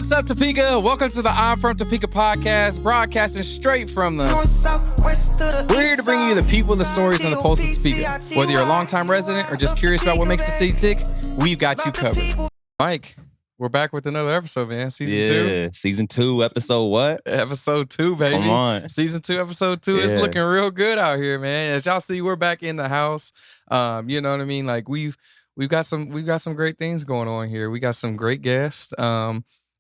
What's up, Topeka? Welcome to the I'm from Topeka podcast, broadcasting straight from the... We're here to bring you the people, the stories, and the pulse of Topeka. Whether you're a longtime resident or just curious about what makes the city tick, we've got you covered. Mike, we're back with another episode, man. Season 2. Yeah, season 2, episode what? Episode 2, baby. Come on. Season 2, episode 2. It's looking real good out here, man. As y'all see, we're back in the house. You know what I mean? Like we've got some great things going on here. We got some great guests.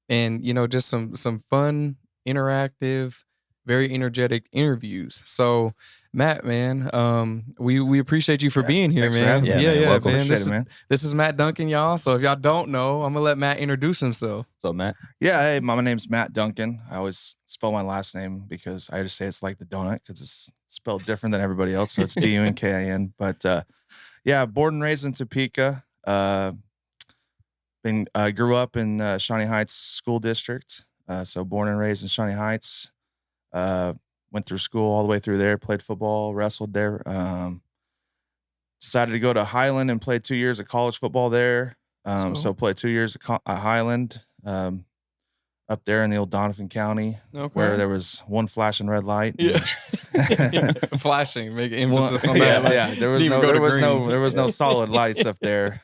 And you know, just some fun, interactive, very energetic interviews. So, Matt, man, we appreciate you for being here, man. Yeah, welcome. Man. This is Matt Dunkin, y'all. So if y'all don't know, I'm gonna let Matt introduce himself. So, Matt. Yeah, hey, my name's Matt Dunkin. I always spell my last name because I just say it's like the donut because it's spelled different than everybody else. So it's Dunkin. But yeah, born and raised in Topeka. Grew up in Shawnee Heights School District. So born and raised in Shawnee Heights. Went through school all the way through there, played football, wrestled there. Decided to go to Highland and played 2 years of college football there. Cool. So played 2 years at Highland up there in the old Donovan County, where there was one flashing red light. Yeah. Flashing, make emphasis on that. Yeah. There was no solid lights up there.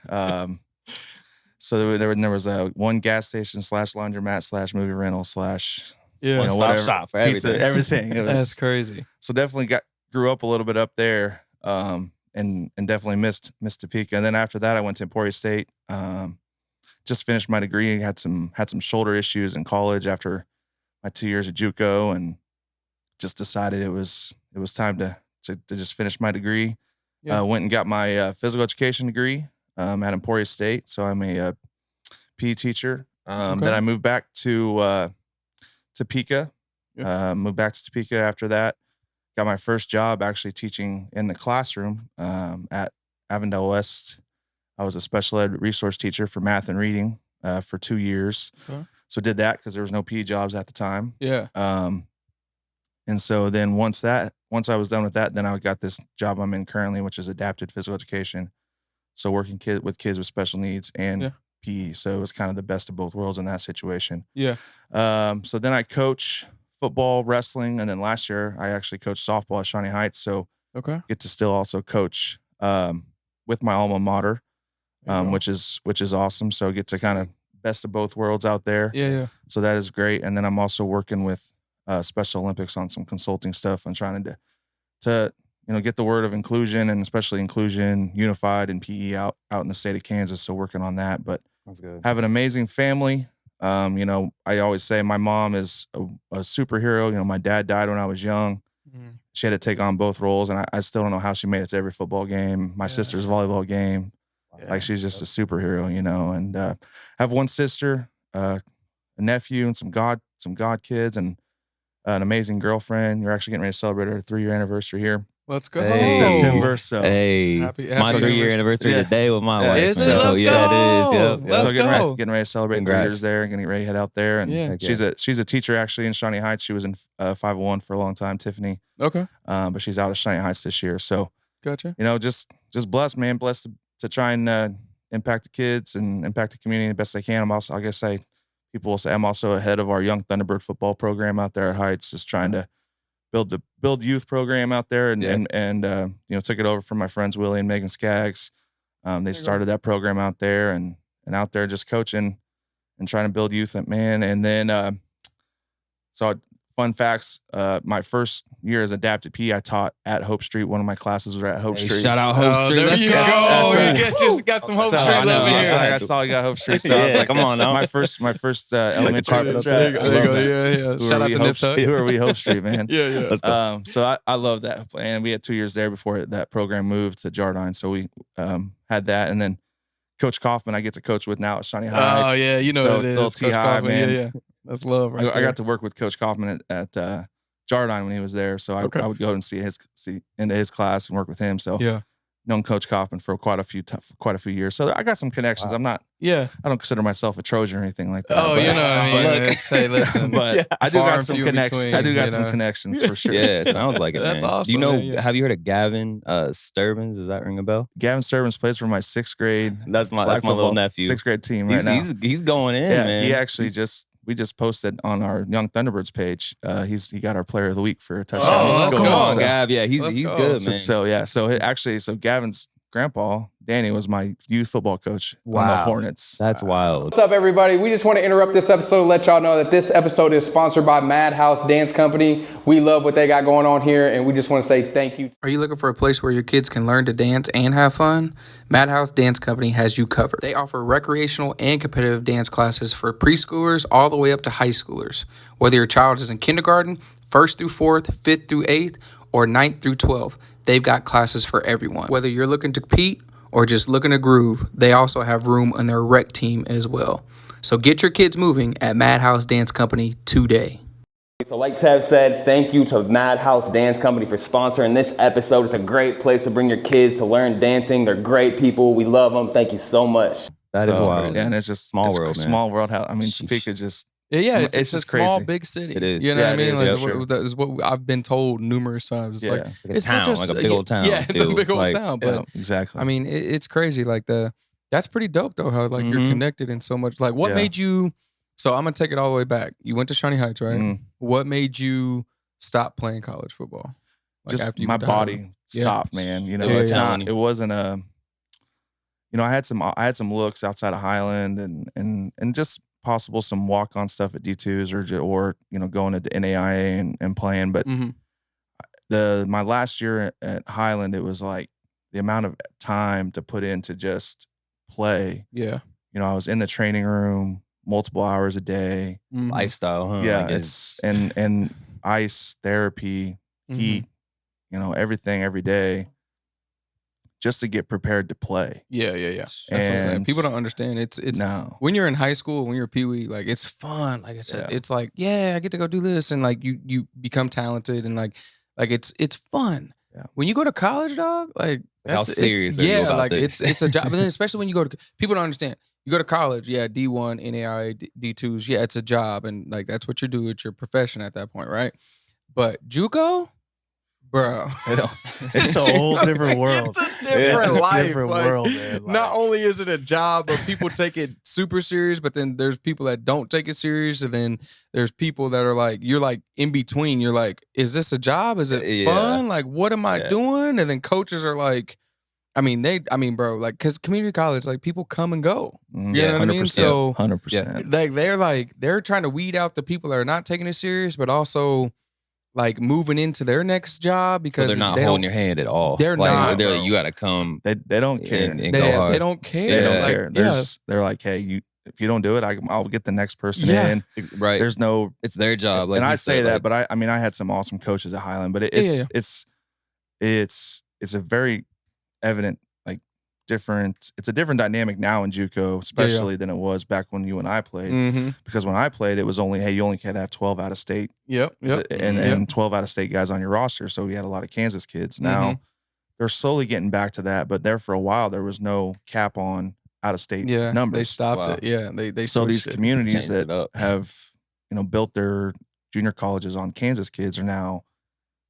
So there was a one gas station / laundromat / movie rental / one-stop shop for pizza, everything. It was, That's crazy. So definitely grew up a little bit up there, and definitely missed Topeka. And then after that, I went to Emporia State. Just finished my degree. Had some shoulder issues in college after my 2 years at JUCO, and just decided it was time to just finish my degree. Yeah. Went and got my physical education degree at Emporia State. So I'm a PE teacher. Then I moved back to Topeka. Moved back to Topeka after that. Got my first job actually teaching in the classroom at Avondale West. I was a special ed resource teacher for math and reading for 2 years. So did that because there was no PE jobs at the time. Yeah. And so then once I was done with that, then I got this job I'm in currently, which is adapted physical education. So working with kids with special needs and PE. So it was kind of the best of both worlds in that situation. Yeah. So then I coach football, wrestling, and then last year I actually coached softball at Shawnee Heights. So get to still also coach with my alma mater, which is awesome. So get to kind of best of both worlds out there. Yeah. So that is great. And then I'm also working with Special Olympics on some consulting stuff and trying to get the word of inclusion, and especially inclusion unified and PE out in the state of Kansas. So working on that, but that's good. Have an amazing family. I always say my mom is a superhero. My dad died when I was young. She had to take on both roles, and I still don't know how she made it to every football game, my sister's volleyball game. Like she's just a superhero, and I have one sister, a nephew, and some god kids, and an amazing girlfriend. You're actually getting ready to celebrate our 3-year anniversary here. Let's go. In September. So it's my 3-year anniversary today with my wife. Is it? So Let's yeah, go. it is. Yep. Let's so getting ready to celebrate 3 years there, and getting ready to head out there. And she's a teacher actually in Shawnee Heights. She was in 501 for a long time, Tiffany. Okay. But she's out of Shawnee Heights this year. So gotcha. Just blessed, man. Blessed to try and impact the kids and impact the community the best I can. People will say I'm also ahead of our Young Thunderbird football program out there at Heights, just trying to build youth program out there, and took it over from my friends Willie and Megan Skaggs. They started that program out there, and out there just coaching and trying to build youth, man. And then fun facts, my first year as adapted PE, I taught at Hope Street. One of my classes was at Hope Street. Shout out Hope Street. There Let's you go. go. Right. You just got some Hope Street over here. I saw you got Hope Street. So I was like, come on now. My first elementary. There you go. Shout out to Nip Tuck. Who are we, Hope Street, man? Yeah. Let's go. So I love that. And we had 2 years there before that program moved to Jardine. So we had that. And then Coach Kaufman, I get to coach with now at Shawnee Heights. Oh, yeah. You know what it is. Little T-High, man. Yeah. That's love right there. I got to work with Coach Kaufman at Jardine when he was there. So I would go and see into his class and work with him. So known Coach Kaufman for quite a few years. So I got some connections. Wow. I don't consider myself a Trojan or anything like that. Oh, but, you know what I mean? Hey, listen. But I do got some few connections. between, I do got some connections for sure. Yeah, it sounds like it, man. That's awesome. Do you know, man, have you heard of Gavin Sturbins? Does that ring a bell? Gavin Sturbins plays for my 6th grade. That's my little nephew. 6th grade team right now. He's going in, man. He actually just we just posted on our Young Thunderbirds page. He got our Player of the Week for a touchdown. Oh, come on, Gav. Yeah, he's good, man. So Gavin's grandpa, Danny, was my youth football coach on the Hornets. That's wild. What's up, everybody? We just want to interrupt this episode to let y'all know that this episode is sponsored by Madhouse Dance Company. We love what they got going on here, and we just want to say thank you. Are you looking for a place where your kids can learn to dance and have fun? Madhouse Dance Company has you covered. They offer recreational and competitive dance classes for preschoolers all the way up to high schoolers. Whether your child is in kindergarten, 1st through 4th, 5th through 8th, or 9th through 12th, they've got classes for everyone. Whether you're looking to compete or just looking to groove, they also have room on their rec team as well. So get your kids moving at Madhouse Dance Company today. So like Tev said, thank you to Madhouse Dance Company for sponsoring this episode. It's a great place to bring your kids to learn dancing. They're great people. We love them. Thank you so much. That is wild. Yeah, and it's just small world, man. Small world. I mean, Topeka just... Yeah, it's just a small, crazy. big city. It is. You know what I mean? That is what I've been told numerous times. It's like it's a town, like a big old town. Yeah, it's a big old town. But exactly. I mean, it's crazy. Like that's pretty dope though. How like you're connected in so much. Like, what made you? So I'm gonna take it all the way back. You went to Shawnee Heights, right? Mm. What made you stop playing college football? Like just after you my went to body Highland? stopped, man. You know, it's not. It wasn't a. You know, I had some looks outside of Highland and just possible some walk-on stuff at D2s or you know, going into NAIA and playing. But my last year at Highland, it was like the amount of time to put in to just play. Yeah. You know, I was in the training room multiple hours a day. Lifestyle, huh? Yeah, it's and ice, therapy, heat, you know, everything every day just to get prepared to play. Yeah. That's what I'm saying. People don't understand. It's when you're in high school, when you're a peewee, like it's fun. Like I said, it's like, I get to go do this, and like you become talented, and like it's fun. Yeah. When you go to college, dog, like how serious are you about like this? it's a job. But then especially when you go to people don't understand. You go to college, D1, NAIA, D2s, it's a job, and like that's what you do. It's your profession at that point, right? But JUCO, bro, it's a whole different world. It's a different life. Different like, world, man. Like, not only is it a job, but people take it super serious. But then there's people that don't take it serious, and then there's people that are like, you're like in between. You're like, is this a job? Is it fun? Like, what am I doing? And then coaches are like, bro, like, because community college, like, people come and go. You know what I mean? So 100%. They're trying to weed out the people that are not taking it serious, but also like moving into their next job because they're not holding your hand at all. They're not. They're like, you got to come. They don't care. And go hard. They don't care. They don't care. They're like, hey, if you don't do it, I'll get the next person in. Right. There's no. It's their job. Like and I said, say that, but I had some awesome coaches at Highland, but it's a very evident, like, different. It's a different dynamic now in JUCO, especially than it was back when you and I played. Because when I played, it was only, hey, you only had to have 12 out of state. And 12 out of state guys on your roster. So we had a lot of Kansas kids. Now they're slowly getting back to that, but there for a while there was no cap on out of state numbers. They stopped it. Yeah, they so these it. communities that have built their junior colleges on Kansas kids are now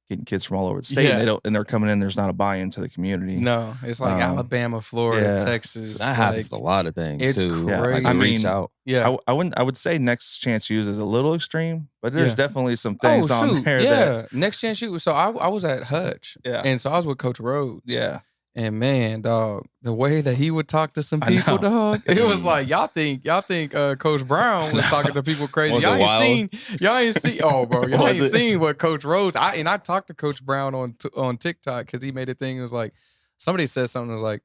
getting kids from all over the state, and they're coming in. There's not a buy-in to the community. No, it's like Alabama, Florida, Texas. That happens a lot of things. It's too. crazy. I mean, reach out. Yeah, I would say Next Chance Use is a little extreme, but there's definitely some things on there. Yeah, Next Chance Use. So I was at Hutch, and so I was with Coach Rhodes. Yeah. And man, dog, the way that he would talk to some people, dog, it was like y'all think Coach Brown was talking to people crazy. Y'all ain't seen. Oh, bro, y'all ain't seen what Coach Rhodes. I talked to Coach Brown on TikTok because he made a thing. It was like somebody said something. It was like,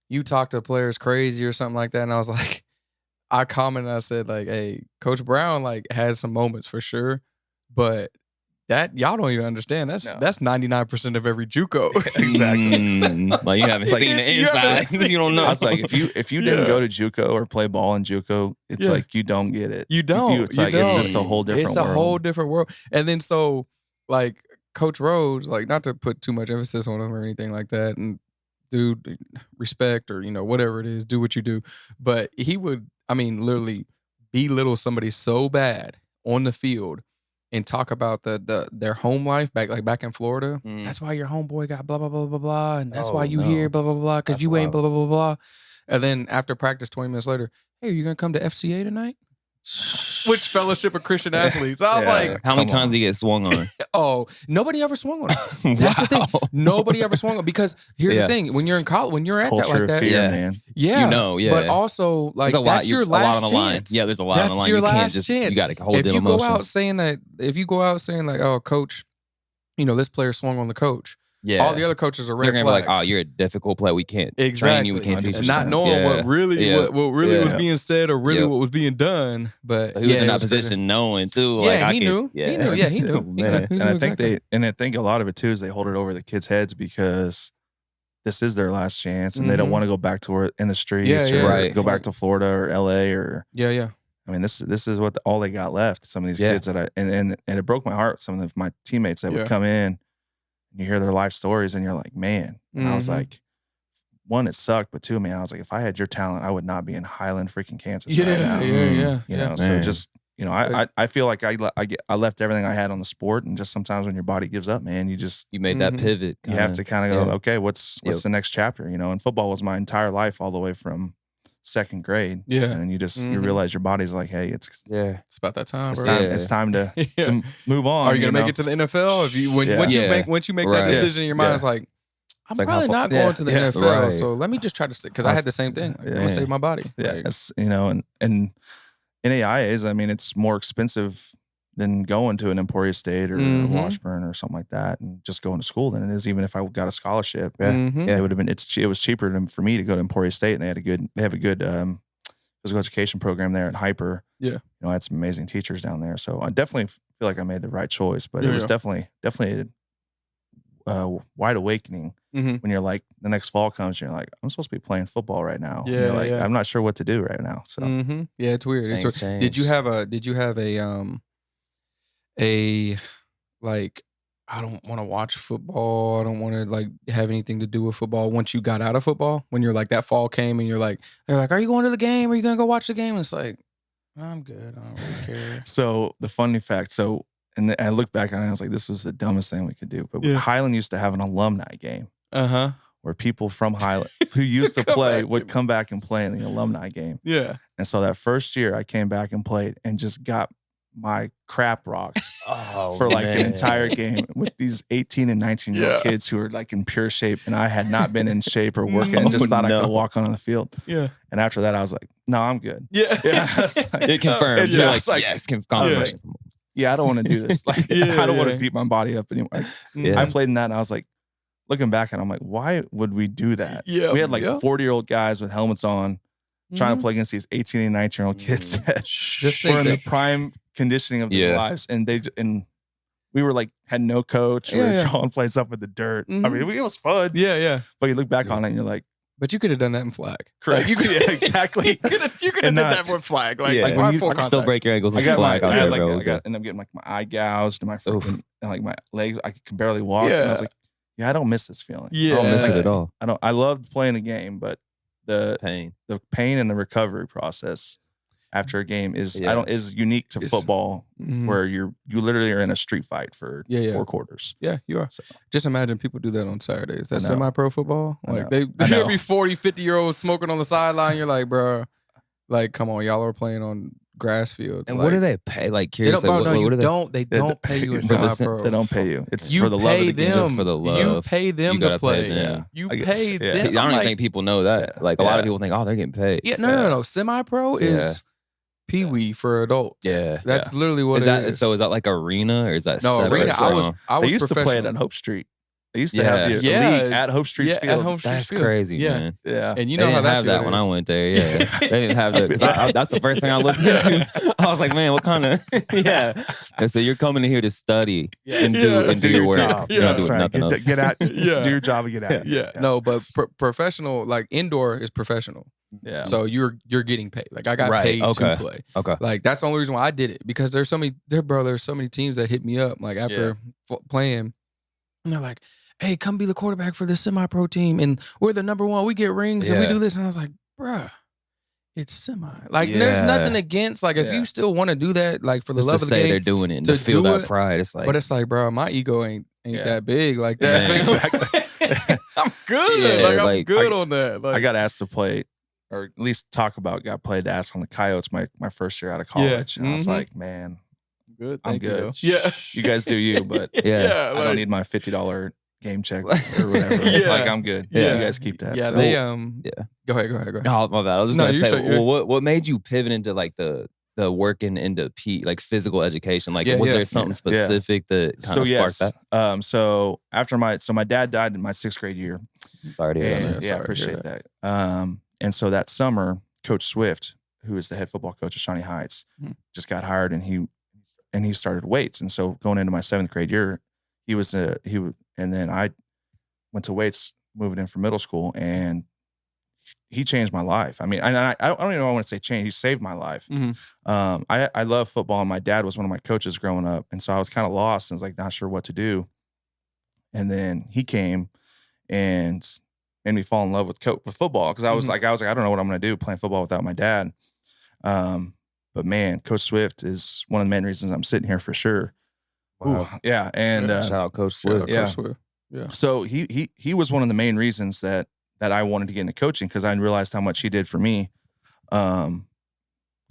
you talk to players crazy or something like that, and I was like, I commented. I said like, hey, Coach Brown like had some moments for sure, but that y'all don't even understand. That's 99% of every JUCO. Exactly. Like you haven't seen the inside. You don't know. I was like, if you didn't go to JUCO or play ball in JUCO, it's like you don't get it. You don't. It's just a whole different world. It's a whole different world. And then so like Coach Rhodes, like not to put too much emphasis on him or anything like that, and dude, respect or whatever it is, do what you do. But he would, literally belittle somebody so bad on the field and talk about their home life back in Florida. That's why your homeboy got blah blah blah blah blah, and that's why you here blah blah blah because you ain't blah blah blah blah. And then after practice, 20 minutes later, hey, are you gonna come to FCA tonight? which fellowship of Christian athletes. I was like, how many times do you get swung on? oh, nobody ever swung on him. That's the thing. Nobody ever swung on, because here's the thing: when you're in college, when you're at that Culture like of that, fear, man. yeah, You know, yeah. But also, like, There's a that's lot, your a lot last on the line. chance. Yeah, there's a lot on the That's line. your You can't last just, chance. you got to hold If them you go emotions. out saying that, if you go out saying like, "Oh, coach, you know, this player swung on the coach," all the other coaches are red They're gonna flags. be like, "Oh, you're a difficult player. We can't train you. We can't teach you." Not knowing what really was being said or really what was being done. But so he was in that it position, crazy. knowing too. Yeah, like and I he could, knew. Yeah. He knew. Yeah, he knew. Man. And I think I think a lot of it too is they hold it over the kids' heads because this is their last chance, and they don't want to go back to where in the streets or go back to Florida or LA or I mean, this is what all they got left. Some of these kids that and it broke my heart. Some of my teammates that would come in, and you hear their life stories, and you're like, man. And I was like, one, it sucked, but two, man, I was like, if I had your talent, I would not be in Highland freaking Kansas right now. You know, so just, you know, I feel like I left everything I had on the sport, and just sometimes when your body gives up, man, you made that pivot. You have to kind of go, okay, what's the next chapter? You know, and football was my entire life, all the way from second grade. And you just you realize your body's like, hey, it's about that time. It's time to move on. Are you gonna make it to the NFL? If you once you make that decision in your mind, it's like, I'm probably not going to the NFL. So let me just try to stick, because I had the same thing. Like, I'm gonna save my body. You know, and NAIAs, I mean, it's more expensive than going to an Emporia State or Washburn or something like that, and just going to school than it is even if I got a scholarship. It would have been. It was cheaper for me to go to Emporia State, and they have a good physical education program there at Hyper. You know, I had some amazing teachers down there, so I definitely feel like I made the right choice. But it was definitely a wide awakening when you're like, the next fall comes, and you're like, I'm supposed to be playing football right now. And you're like, I'm not sure what to do right now. So yeah, it's weird. Did you have a like, I don't want to watch football, I don't want to like have anything to do with football once you got out of football? When you're like, that fall came and you're like, they're like, are you going to the game? Are you gonna go watch the game? And it's like, I'm good, I don't really care. So the funny fact, and I look back on it, I was like, this was the dumbest thing we could do. But Highland used to have an alumni game. Where people from Highland who used to play would come back and play in the alumni game. And so that first year I came back and played and just got my crap rocked for like an entire game with these 18 and 19-year-old kids who were like in pure shape, and I had not been in shape or working and just thought I could walk on the field. And after that I was like, no, I'm good. It confirms. You're like, yes, conversation. I don't want to do this. Like, I don't want to beat my body up anymore. I played in that, and I was like, looking back, and I'm like, why would we do that? We had like 40-year-old guys with helmets on trying to play against these 18 and 19-year-old kids that just were in the prime conditioning of their lives, and we were like, had no coach. We were drawing plays up with the dirt. I mean, it was fun. But you look back on it, and you're like, but you could have done that in flag. Correct. Like, exactly. You could have done that with flag. Like, when you still break your ankles. I got flag out there, bro. I ended up getting like my eye gouged and my freaking, and like my legs. I could barely walk. And I was like, I don't miss this feeling. I don't miss it at all. I loved playing the game, but the pain and the recovery process after a game is is unique to football, where you literally are in a street fight for 4 quarters. You are. So, just imagine people do that on Saturdays. That's semi-pro football. Like, they be 40, 50-year-olds smoking on the sideline. You're like, bro, like, come on, y'all are playing on grass fields. And like, what do they pay? Like, curious. They don't pay you in semi-pro. They don't pay you. It's you for the love of the game. Just for the love. You pay them to play. You pay them. I don't even think people know that. Like, a lot of people think, oh, they're getting paid. No. Semi-pro is pee-wee for adults. That's literally what it is. So is that like arena, or is that arena? I was used to play it on Hope Street. They used to have the elite at Hope Street Field. That's crazy, man. And you know how that that when I went there. They didn't have that. That's the first thing I looked into. I was like, man, what kind of And so you're coming in here to study and do your work. Job. You're not doing nothing else. Get out. Do your job and get out. No, but professional, like indoor is professional. So you're getting paid. Like, I got paid to play. Like, that's the only reason why I did it, because there's so many teams that hit me up like after playing, and they're like, hey, come be the quarterback for this semi-pro team, and we're the number 1. We get rings and we do this. And I was like, bruh, it's semi. Like, there's nothing against, like, if you still want to do that, like, for the love of the game, they're doing it and to feel that pride. It's like, but it's like, bro, my ego ain't that big like that. Exactly. I'm good. I'm good on that. Like, I got asked to play or at least talk about got played to ask on the Coyotes my first year out of college. And I was like, man, good. I'm Thank you, good. though. Yeah. You guys do you, but Yeah. I don't need my $50 game check or whatever. Like, I'm good. Yeah. You guys keep that. Yeah, So, they yeah. Go ahead. Oh, my bad. I was just No, gonna you're say, sure, you're- well, what made you pivot into like the working into like physical education? Like, Yeah, was yeah, there something specific that kind of sparked that? So after my dad died in my 6th grade year. Sorry to hear And, that. yeah, I appreciate that. And so that summer, Coach Swift, who is the head football coach at Shawnee Heights, just got hired, and he started weights. And so going into my 7th grade year, and then I went to weights, moving in from middle school, and he changed my life. I mean, I don't even know I want to say change. He saved my life. I love football, and my dad was one of my coaches growing up, and so I was kind of lost and was like not sure what to do. And then he came and made me fall in love with football, because I was like I don't know what I'm going to do playing football without my dad. But man, Coach Swift is one of the main reasons I'm sitting here for sure. Wow. Ooh, yeah, and Shout out Coach Swift. Yeah. So he was one of the main reasons that I wanted to get into coaching, because I realized how much he did for me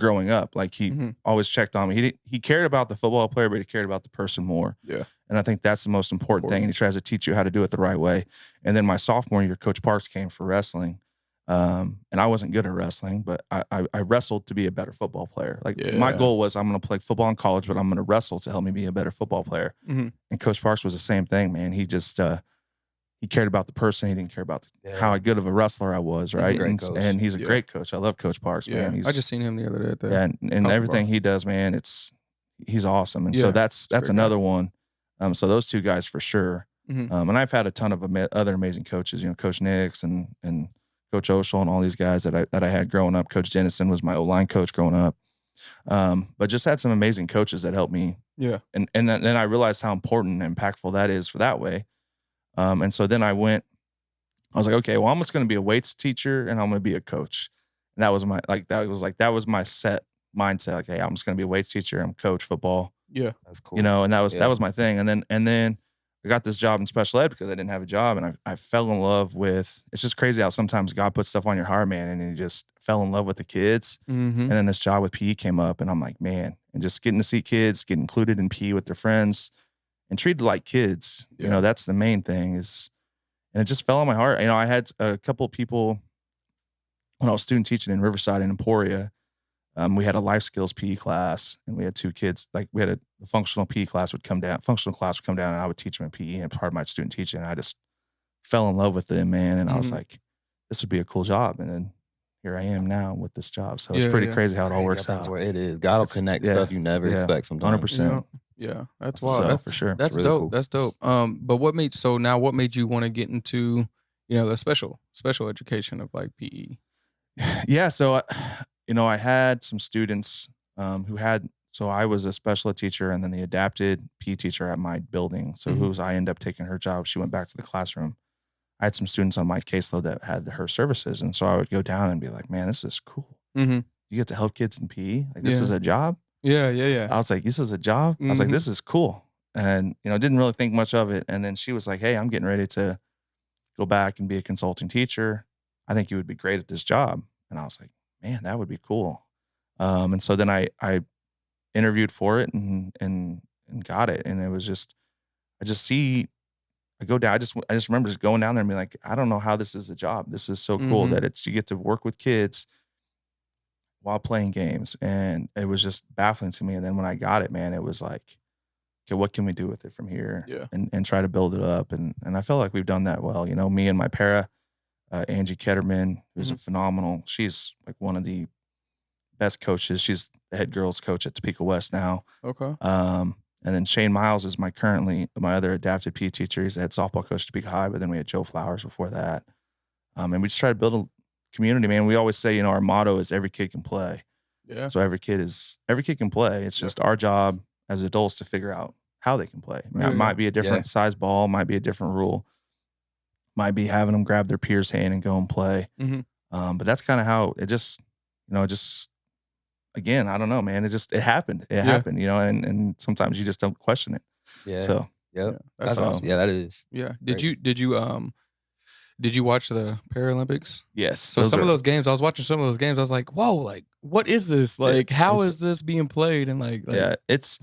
growing up. Like, he always checked on me. He cared about the football player, but he cared about the person more. Yeah. And I think that's the most important thing. And he tries to teach you how to do it the right way. And then my sophomore year, Coach Parks came for wrestling. And I wasn't good at wrestling, but I wrestled to be a better football player. Like, my goal was, I'm going to play football in college, but I'm going to wrestle to help me be a better football player. And Coach Parks was the same thing, man. He just, he cared about the person. He didn't care about how good of a wrestler I was, right? And he's a great coach. I love Coach Parks, man. I just seen him the other day at the and everything he does, man, he's awesome. And so that's another one. So those two guys for sure. And I've had a ton of other amazing coaches, Coach Nix and Coach Oshel and all these guys that I had growing up. Coach Dennison was my O-line coach growing up. But just had some amazing coaches that helped me. Yeah. And then I realized how important and impactful that is for that way. And so then I was like, okay, well, I'm just going to be a weights teacher, and I'm going to be a coach. And that was my set mindset. Like, hey, I'm just going to be a weights teacher. I'm coach football. Yeah. That's cool. And that was my thing. And then I got this job in special ed because I didn't have a job, and I fell in love with, it's just crazy how sometimes God puts stuff on your heart, man. And you just fell in love with the kids. And then this job with PE came up, and I'm like, man, and just getting to see kids, get included in PE with their friends and treated like kids, that's the main thing and it just fell on my heart. I had a couple of people when I was student teaching in Riverside and Emporia. We had a life skills PE class, and we had 2 kids. Like, we had a functional PE class would come down, and I would teach them in PE, and part of my student teaching. And I just fell in love with them, man. And I was like, this would be a cool job. And then here I am now with this job. So it's pretty crazy how it all works out. That's where it is. God will connect stuff you never expect sometimes. 100%. Yeah, that's wild. That's for sure. That's really dope. cool. That's dope. But what made you want to get into, the special education of like PE? Yeah. So, I had some students so I was a special ed teacher, and then the adapted PE teacher at my building. So I ended up taking her job. She went back to the classroom. I had some students on my caseload that had her services. And so I would go down and be like, man, this is cool. You get to help kids in PE. Like, this is a job. Yeah. I was like, this is a job. I was like, this is cool. And, didn't really think much of it. And then she was like, hey, I'm getting ready to go back and be a consulting teacher. I think you would be great at this job. And I was like, man, that would be cool. And so then I interviewed for it and got it. And it was just, I go down. I just remember just going down there and being like, I don't know how this is a job. This is so cool that you get to work with kids while playing games. And it was just baffling to me. And then when I got it, man, it was like, okay, what can we do with it from here? Yeah. And try to build it up. And I felt like we've done that well. Me and my para, Angie Ketterman, who's a phenomenal, she's like one of the best coaches. She's the head girls coach at Topeka West now. Okay. And then Shane Miles is my other adapted PE teacher. He's the head softball coach at Topeka High, but then we had Joe Flowers before that. And we just try to build a community, man. We always say, our motto is every kid can play. Yeah. So every kid can play. It's just our job as adults to figure out how they can play. It might be a different size ball, might be a different rule, might be having them grab their peer's hand and go and play. But that's kind of how it just, again, I don't know, man. It happened. It happened, and sometimes you just don't question it. Yeah. So Yep. That's awesome. Yeah, that is. Yeah. Great. Did Did you watch the Paralympics? Yes. So some of those games, I was watching some of those games. I was like, whoa, like what is this? Like, how is this being played? And like yeah, it's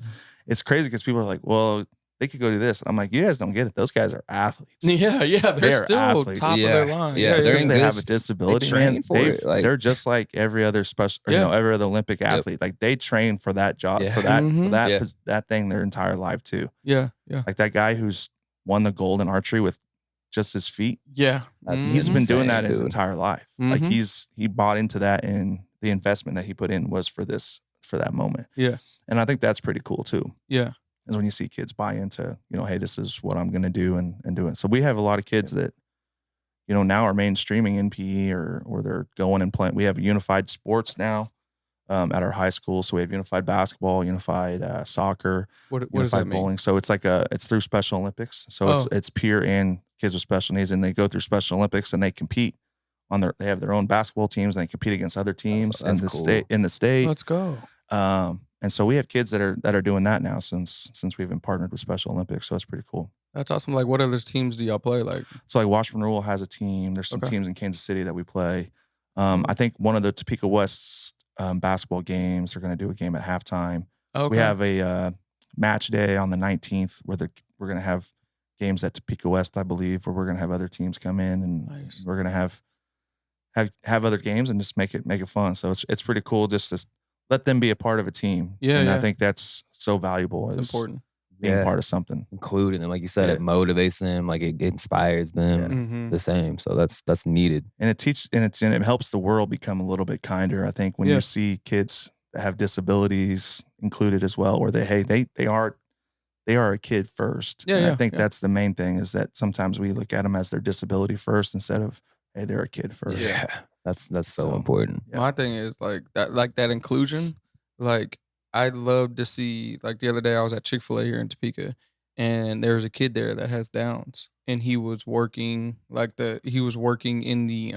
crazy because people are like, well, they could go do this. I'm like, you guys don't get it. Those guys are athletes. Yeah, they're still athletes. top of their line. Yeah, Just they're because in they good have a disability, they train man, for it, like- they're just like every other special, or, every other Olympic athlete. Like they train for that job, for that, that thing their entire life too. Yeah. Like that guy who's won the gold in archery with just his feet. Yeah. He's been doing that his dude. entire life. Like he bought into that, and the investment that he put in was for that moment. Yeah. And I think that's pretty cool too. Yeah. Is when you see kids buy into, hey, this is what I'm going to do and do it. So we have a lot of kids that, now are mainstreaming in PE or they're going and playing. We have unified sports now at our high school. So we have unified basketball, unified soccer, What does that mean? bowling. So it's like it's through Special Olympics. So it's peer and kids with special needs, and they go through Special Olympics and they compete they have their own basketball teams and they compete against other teams That's cool. in the state. Let's go. And so we have kids that are doing that now since we've been partnered with Special Olympics. So it's pretty cool. That's awesome. Like, what other teams do y'all play? Like, So like Washburn Rural has a team. There's some teams in Kansas City that we play. I think one of the Topeka West basketball games, they're going to do a game at halftime. We have a match day on the 19th where we're going to have games at Topeka West, I believe, where we're going to have other teams come in, and we're going to have other games and just make it fun. So it's pretty cool just to let them be a part of a team. Yeah, I think that's so valuable. It's important. Being part of something. Including them, like you said, it motivates them, like it inspires them the same. So that's needed. And it helps the world become a little bit kinder. I think when you see kids that have disabilities included as well, where they are a kid first. And I think that's the main thing, is that sometimes we look at them as their disability first instead of, hey, they're a kid first. Yeah. That's so important. Yeah. My thing is like that inclusion. Like, I'd love to see, like the other day I was at Chick-fil-A here in Topeka, and there was a kid there that has Downs, and he was working in the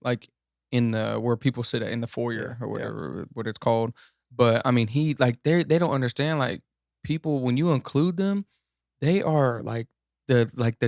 like in the where people sit at in the foyer or whatever what it's called. But I mean, he like they don't understand, like, people, when you include them, they are like the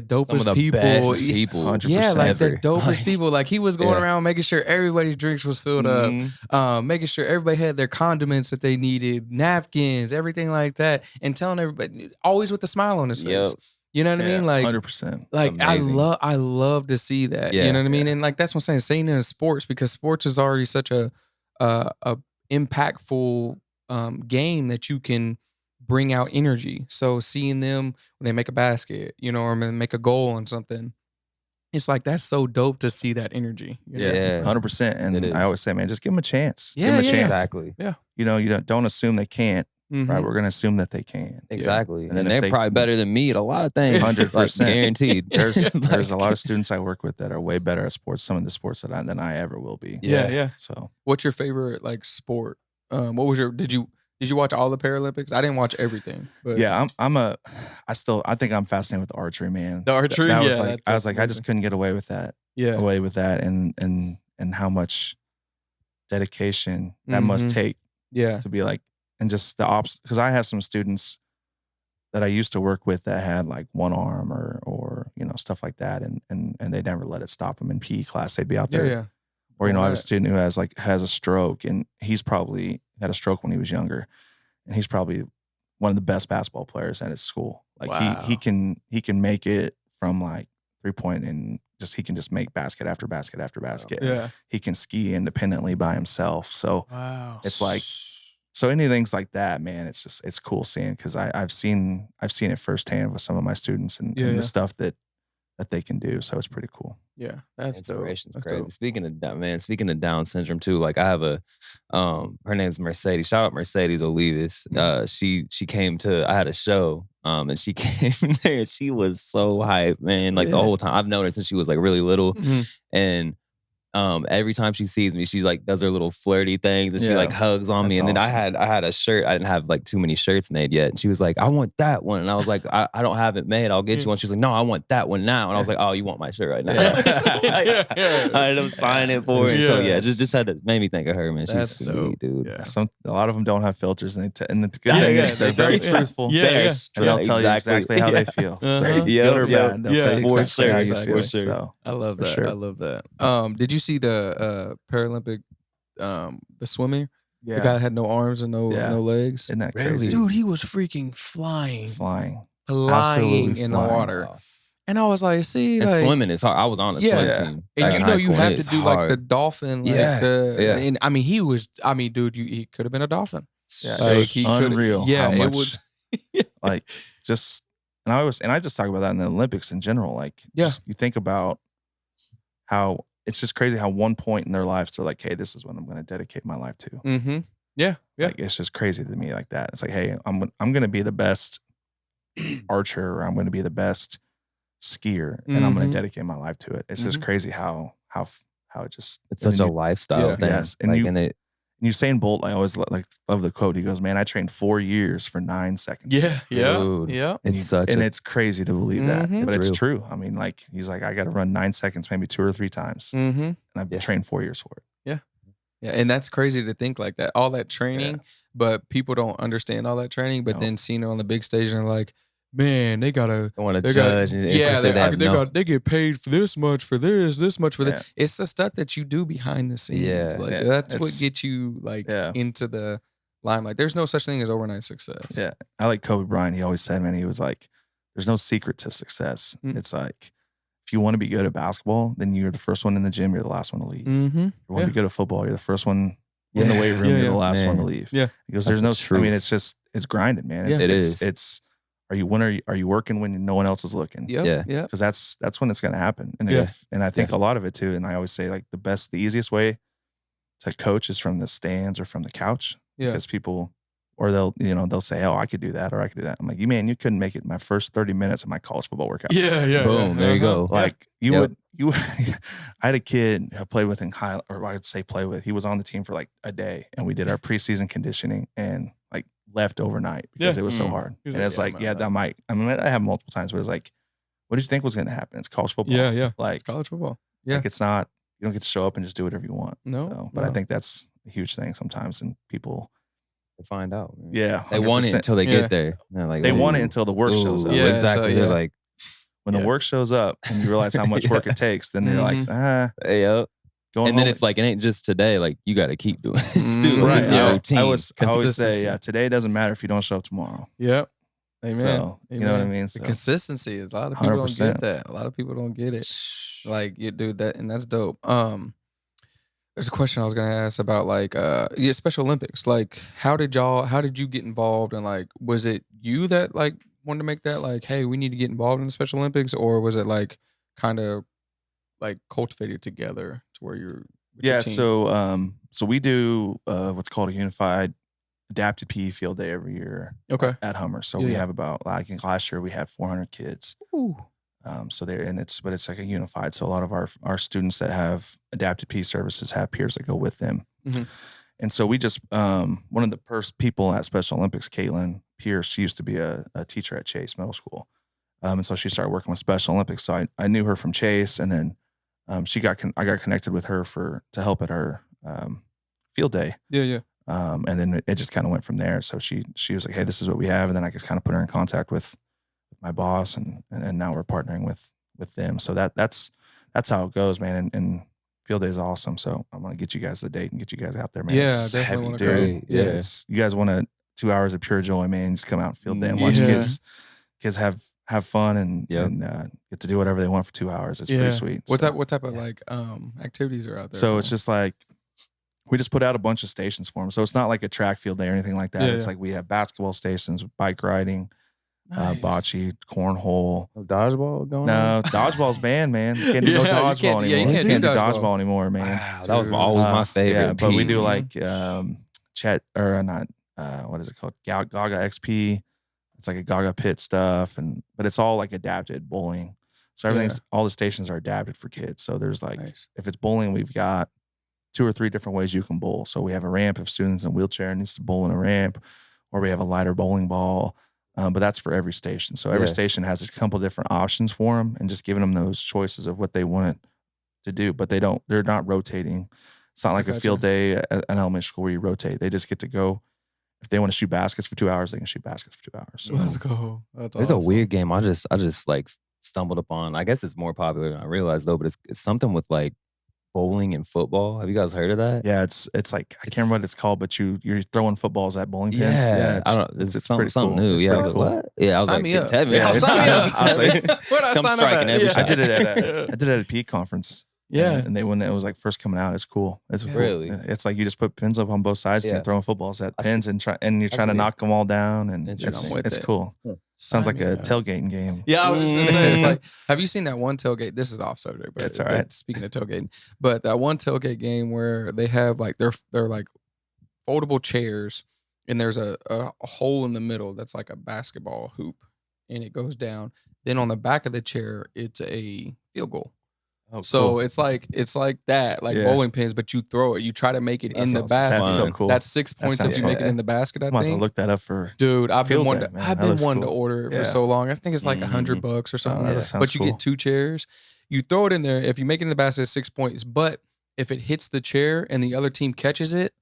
dopest Some of the people. best people. 100%. Yeah, like the ever. dopest people. Like, he was going around making sure everybody's drinks was filled up, making sure everybody had their condiments that they needed, napkins, everything like that, and telling everybody, always with a smile on his face. Yep. You know what I mean? Like 100%. Like, Amazing. I love to see that. Yeah, You know what I mean? And like, that's what I'm saying. Seeing it in sports, because sports is already such a impactful game that you can bring out energy. So seeing them when they make a basket, or make a goal on something, it's like, that's so dope to see that energy. You know? Yeah. 100%. And I always say, man, just give them a chance. Yeah, give them a chance. Exactly. Yeah. You don't assume they can't. Mhm. Right? We're going to assume that they can. Exactly. And And, then if they're they- probably better than me at a lot of things. 100%. Like, guaranteed. There's a lot of students I work with that are way better at sports, some of the sports than I ever will be. Yeah. So What's your favorite like sport? What was your? Did you watch all the Paralympics? I didn't watch everything. But yeah, I think I'm fascinated with archery, man. The archery? That was Yeah, like, that's I just couldn't get away with that. Yeah. And how much dedication that must take Yeah. to be like, and just the because I have some students that I used to work with that had like one arm or stuff like that, and they never let it stop them in PE class. They'd be out there. Yeah. Or I have Right. a student who has a stroke, and he's probably had a stroke when he was younger, and he's probably one of the best basketball players at his school. Like Wow. he can make it from like 3-point, and he can just make basket after basket after basket. Yeah. He can ski independently by himself. So Wow. it's like, so anything like that, man, it's cool seeing, because I've seen it firsthand with some of my students and the stuff that they can do. So it's pretty cool. Yeah. That's Inspiration's dope. crazy. Dope. Speaking of Down syndrome too, like I have a her name's Mercedes. Shout out Mercedes Olivas. She came to, I had a show, and she came there. She was so hyped, man. Like the whole time. I've known her since she was like really little. Mhm. And every time she sees me, she like does her little flirty things and she like hugs on me. And then awesome. I had a shirt. I didn't have like too many shirts made yet. And she was like, I want that one. And I was like, I don't have it made. I'll get you one. She was like, no, I want that one now. And I was like, oh, you want my shirt right now? I ended up signing it for her. And so yeah, just had to made me think of her, man. She's sweet, dope. dude. Yeah. A lot of them don't have filters, and the good thing is they're very truthful. And they'll tell you exactly how they feel. So good or bad, they'll tell you exactly how you feel. So, I love that. sure. I love that. Did you see the Paralympic, the swimmer? yeah, The guy that had no arms and no legs. isn't that crazy? Dude, he was freaking flying Absolutely in flying. the water. And I was like, see, And like, swimming is hard. I was on a swim team. And you know you have to it's do hard. like the dolphin, like and I mean dude, he could have been a dolphin. Yeah, Like, it was he unreal. Yeah, how much, it was like just, and I just talk about that in the Olympics in general. Like, just, you think about how it's just crazy how one point in their lives they're like, hey, this is what I'm going to dedicate my life to. Mm-hmm. Yeah. Like, it's just crazy to me like that. It's like, hey, I'm going to be the best archer, or I'm going to be the best skier, and I'm going to dedicate my life to it. It's just crazy how it just, it's such a lifestyle thing. Yes, and like, Usain Bolt, I always love the quote. He goes, "Man, I trained 4 years for 9 seconds." Dude, yeah. It's crazy to believe that, but it's real. true. I mean, like, he's like, I got to run 9 seconds, maybe 2 or 3 times, and I've trained 4 years for it. Yeah, and that's crazy to think like that. All that training, but people don't understand all that training. But then seeing it on the big stage and they're like, man, they gotta. I want to judge. They get paid for this much for this much for that. It's the stuff that you do behind the scenes. That's what gets you into the limelight. There's no such thing as overnight success. Yeah, I like Kobe Bryant. He always said, man, he was like, "There's no secret to success. It's like, if you want to be good at basketball, then you're the first one in the gym. You're the last one to leave. If you want to be good at football, you're the first one in the weight room. You're the last one to leave. Yeah, because there's no. I mean, it's grinding, man. It's are you working when no one else is looking? Yeah. Because that's when it's going to happen. And and I think a lot of it too. And I always say, like, the easiest way to coach is from the stands or from the couch. Because people, or they'll say, oh, I could do that, or I could do that. I'm like, you couldn't make it my first 30 minutes of my college football workout. Boom, there you go. Like, I had a kid I played with in Kyle, or I'd say play with. He was on the team for like a day, and we did our preseason conditioning and like left overnight because it was so hard. And it's like, I have multiple times where it's like, what did you think was going to happen? It's college football. Yeah. Like, it's college football. Like, it's not, you don't get to show up and just do whatever you want. But I think that's a huge thing sometimes, and people find out. Man. Yeah, 100%. They want it until they get there. Like, they want it until the work shows up. Yeah, exactly. They're like, when the work shows up and you realize how much work it takes, then you're like, and then it's like, it ain't just today. Like, you got to keep doing it. Routine. I always say, today doesn't matter if you don't show up tomorrow. Yep. Amen. So, you know what I mean? The consistency. A lot of people 100%. Don't get that. A lot of people don't get it. Like, you do that, and that's dope. There's a question I was gonna ask about, like, Special Olympics. Like, how did you get involved? And like, was it you that like wanted to make that, like, hey, we need to get involved in the Special Olympics, or was it like kind of like cultivated together to where you're with your team? So we do what's called a unified adapted PE field day every year at Hummer. So we have about, I think last year we had 400 kids. Ooh. But it's like a unified. So a lot of our students that have adapted PE services have peers that go with them. And so we just, one of the first people at Special Olympics, Caitlin Pierce, she used to be a teacher at Chase Middle School. And so she started working with Special Olympics. So I knew her from Chase, and then I got connected with her to help at our field day. And then it just kind of went from there. So she was like, hey, this is what we have. And then I just kind of put her in contact with my boss, and now we're partnering with them. So that's how it goes, man. And field day is awesome. So I'm going to get you guys the date and get you guys out there, man. Yeah, definitely want to go. Yeah. You guys want 2 hours of pure joy, man. Just come out and field day and watch kids have fun and get to do whatever they want for 2 hours. It's pretty sweet. What type of like activities are out there? So it's just like, we just put out a bunch of stations for them. So it's not like a track field day or anything like that. It's like we have basketball stations, bike riding, bocce, cornhole. No dodgeball going on? No, dodgeball's banned, man. You can't do no dodgeball anymore. You can't do dodgeball anymore, man. Wow, that was always my favorite. Yeah, but we do like what is it called? Gaga XP. It's like a Gaga pit stuff, but it's all like adapted bowling. So everything's all the stations are adapted for kids. So there's like Nice. if it's bowling, we've got 2 or 3 different ways you can bowl. So we have a ramp if students in a wheelchair needs to bowl in a ramp, or we have a lighter bowling ball. But that's for every station. So every station has a couple different options for them, and just giving them those choices of what they want to do. But they're not rotating. It's not like a field day at an elementary school where you rotate. They just get to go. If they want to shoot baskets for 2 hours, they can shoot baskets for 2 hours. So Let's go. That's There's awesome. a weird game I just like stumbled upon. I guess it's more popular than I realized though, but it's something with like bowling and football. Have you guys heard of that? yeah, it's like I can't remember what it's called, but you're throwing footballs at bowling pins. Yeah, it's, I don't. It's something pretty cool. new. It's Yeah, I was pretty like, cool. what? Yeah, I was Sign like, me up. Tell me. Yeah, Sign me up. I was like, Where'd I I'm sign up striking at? every Yeah. shot. I did it at a P conference. Yeah. and they when it was like first coming out, it's cool. It's cool. Really? It's like you just put pins up on both sides and Yeah. you're throwing footballs at I see. pins and you're That's trying to weird. knock them all down, and Interesting. I'm with it's it. cool. Sounds like a tailgating game. Yeah, I was just gonna say, it's like, have you seen that one tailgate? This is off subject, but It's all right. Speaking of tailgating, but that one tailgate game where they have like they're like foldable chairs, and there's a hole in the middle that's like a basketball hoop, and it goes down. Then on the back of the chair, it's a field goal. Oh, So cool. it's like that, like Yeah. bowling pins, but you throw it. You try to make it That in the sounds basket. so Fun. cool. That's 6 points if sounds you fun. make it in the basket. I I'm gonna have to think. look that up for. Dude, I've been Field wanting day, to, man. I've That been looks wanting to cool. order it for Yeah. so long. I think it's like Mhm. $100 or something. that like that. sounds But you cool. get 2 chairs. You throw it in there. If you make it in the basket, it's 6 points. But if it hits the chair and the other team catches it,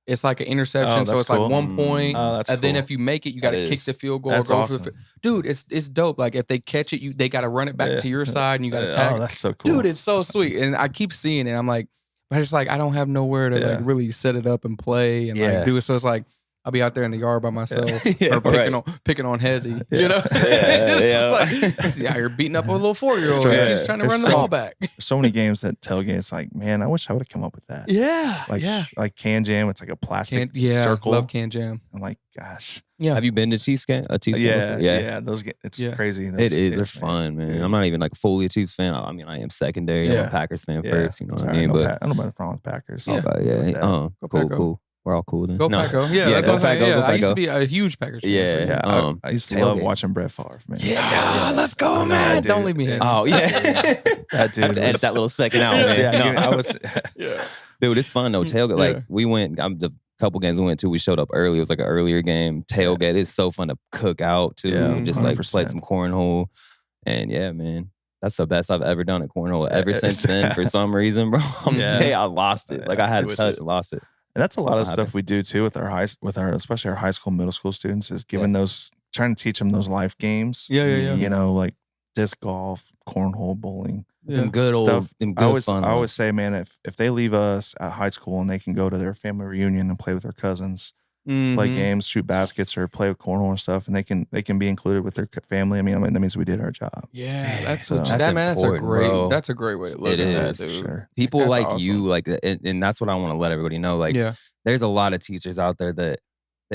it's like an interception. Oh, so that's it's cool. like 1 point. Oh, that's and then cool. if you make it, you got to That kick is. the field goal. That's or go awesome. for the dude, it's dope. Like if they catch it, they got to run it back Yeah. to your side and you got to Oh, tag it. that's so cool. Dude, it's so sweet. And I keep seeing it. I'm like, but it's like I don't have nowhere to like Yeah. really set it up and play and Yeah. like do it. So it's like I'll be out there in the yard by myself Yeah, or picking on Hezzy, you know? Yeah. It's like, you're beating up a little 4-year-old. That's He right. keeps trying to There's run the so- ball back. So many games that tailgate. It's like, man, I wish I would have come up with that. Yeah. Like yeah. Can Jam. It's like a plastic circle. Love Can Jam. I'm like, gosh. Yeah. Have you been to Chiefs game? A Chiefs game? Yeah, before? yeah. Those it's Yeah. crazy. It Those is. They're games, fun, man. Yeah. I'm not even like fully a Chiefs fan. I mean, I am secondary. I'm Yeah. a Packers fan Yeah. first. You know It's what I all right. mean? But I don't know about the problem with Packers. okay, yeah. Like that. Cool, Paco. cool. We're all cool then. Go No. Paco. Yeah, Yeah, that's go what I'm saying. Paco, Yeah, go I used to Paco. be a huge Packers fan. Yeah. so Yeah, I used to love watching Brett Favre, man. Yeah, let's go, man. dude. Don't leave me hanging. Oh yeah. That I have dude. to edit was- that little second out, man. Yeah, No. I was. Yeah. Dude, it's fun though. Tailgate. Yeah. Like we went. The couple games we went to, we showed up early. It was like an earlier game. Tailgate. It's so fun to cook out too. Yeah, Just like 100%. play some cornhole. And yeah, man. That's the best I've ever done at cornhole. Ever Yeah, since it's- then, for some reason, bro. I'm Yeah. telling you, I lost it. Like I had It was- touch, lost it. And that's a lot of What stuff we do too with our especially our high school, middle school students is giving trying to teach them those life games. Yeah. You know, like disc golf, cornhole, bowling. Them good old, Stuff. them I good always, fun. I always ones. say, man, if they leave us at high school and they can go to their family reunion and play with their cousins, play games, shoot baskets, or play with cornhole and stuff, and they can be included with their family. I mean, that means we did our job. Yeah, that's So- legit. That's that man. important, That's a bro. great way to look It at is, that, dude. Sure. People That's like awesome. you, like, and that's what I want to let everybody know. Like, Yeah, there's a lot of teachers out there that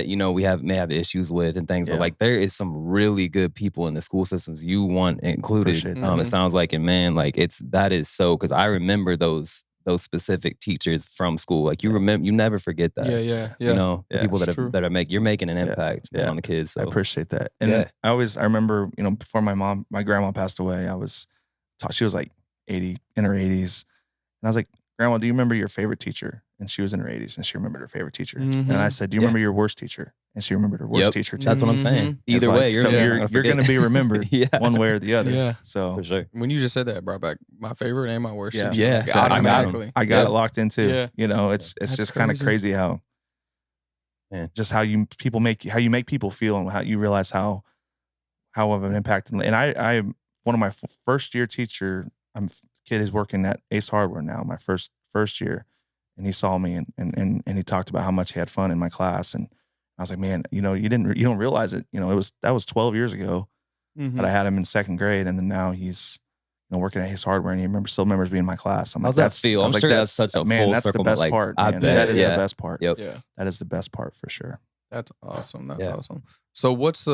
you know we may have issues with and things, but Yeah. like there is some really good people in the school systems you want included. Appreciate that. It sounds like, and man, like that is so, because I remember those specific teachers from school. Like you never forget that. yeah. You know, the Yeah, people it's true. you're making an Yeah, impact yeah. on the kids. So I appreciate that. And then I remember, you know, before my grandma passed away, she was like 80, in her 80s. And I was like, Grandma, do you remember your favorite teacher? And she was in her 80s and she remembered her favorite teacher. And I said, do you remember your worst teacher? And she remembered her worst Yep. teacher too. That's what I'm saying. It's Either like, way, so you're you're going to be remembered yeah, one way or the other. Yeah. So for sure. When you just said that, it brought back my favorite and my worst. Yeah. teacher. Yeah, Like, so I got 'em. automatically. I got Yeah. it locked in too. Yeah. You know, it's That's just kind of crazy. crazy how Man. how you make people feel and how you realize how of an impact. And I one of my first year teacher, kid is working at Ace Hardware now, my first year. And he saw me and he talked about how much he had fun in my class. And I was like, man, you know, you don't realize it. You know, that was 12 years ago that I had him in second grade. And then now he's, you know, working at Ace Hardware and he still remembers being in my class. I'm How's like, that feel? I'm sure that's such a man, full that's circle, the best like, part. I Man. bet, That is yeah. the best part. Yep. Yeah. That is the best part for sure. That's awesome. That's Yeah. awesome. So what's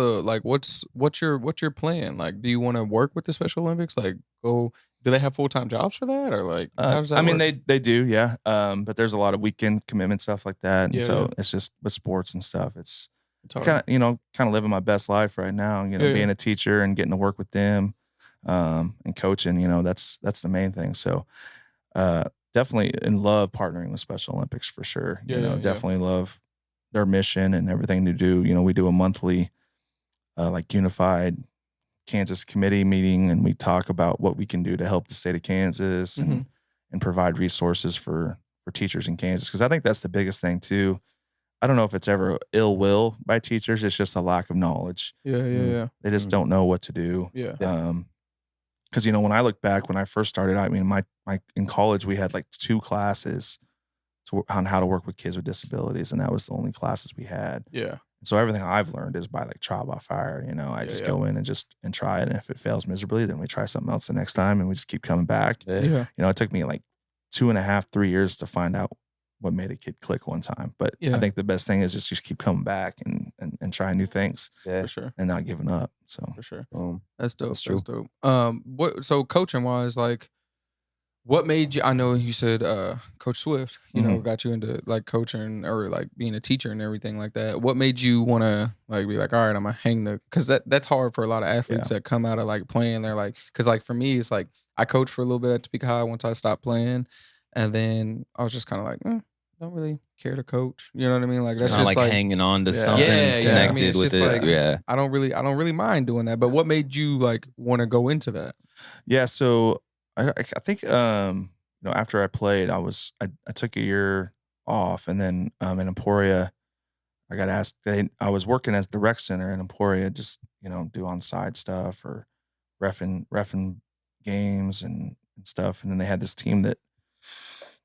what's your plan? Like, do you want to work with the Special Olympics? Like, do they have full-time jobs for that, or like how does that I mean, work? they do, yeah. But there's a lot of weekend commitment stuff like that. And Yeah, so yeah. it's just with sports and stuff. It's It's hard. kind of living my best life right now, you know, Yeah, being a teacher and getting to work with them. and coaching. You know, that's the main thing. So definitely in love partnering with Special Olympics for sure. You know, definitely love their mission and everything to do. You know, we do a monthly like unified Kansas committee meeting, and we talk about what we can do to help the state of Kansas and provide resources for teachers in Kansas, because I think that's the biggest thing too. I don't know if it's ever ill will by teachers. It's just a lack of knowledge. Yeah. They just don't know what to do. Yeah. Because you know, when I look back, when I first started, I mean, my in college we had like 2 classes on how to work with kids with disabilities, and that was the only classes we had. Yeah. So everything I've learned is by like trial by fire. You know, I just go in and try it, and if it fails miserably, then we try something else the next time, and we just keep coming back. Yeah. You know, it took me like 2.5, 3 years to find out what made a kid click one time. But I think the best thing is just keep coming back and trying new things. For sure. And not giving up. So For sure. That's dope. That's true. Dope. So coaching wise, like, what made you? I know you said Coach Swift, you know, got you into like coaching or like being a teacher and everything like that. What made you want to like be like, all right, I'm gonna hang the, because that's hard for a lot of athletes that come out of like playing. They're like, because like for me, it's like I coached for a little bit at Topeka High once I stopped playing, and then I was just kind of like, don't really care to coach. You know what I mean? Like that's just like hanging on to something connected I mean, it's with just it. like, I don't really mind doing that. But what made you like want to go into that? Yeah, so I think you know, after I played, I took a year off, and then in Emporia, I got asked. I was working as the rec center in Emporia, just you know, do on side stuff or reffing games and stuff. And then they had this team that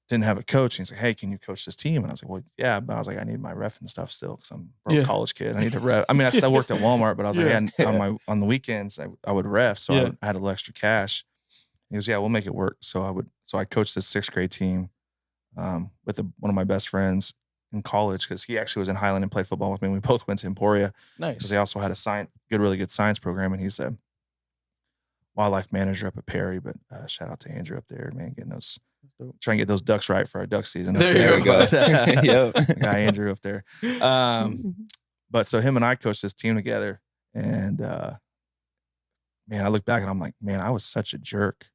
didn't have a coach. And he's like, "Hey, can you coach this team?" And I was like, "Well, yeah," but I was like, "I need my reffing stuff still because I'm a broke college kid. I need to ref." I mean, I still worked at Walmart, but I was like, on the weekends I would ref, so I had a little extra cash. He goes, "Yeah, we'll make it work." So I coached this 6th grade team with one of my best friends in college, because he actually was in Highland and played football with me. We both went to Emporia. Nice. Because they also had a really good science program, and he's a wildlife manager up at Perry. But shout out to Andrew up there, man, trying to get those ducks right for our duck season. There you go. Yep. Guy Andrew up there. But so him and I coached this team together, and man, I look back and I'm like, man, I was such a jerk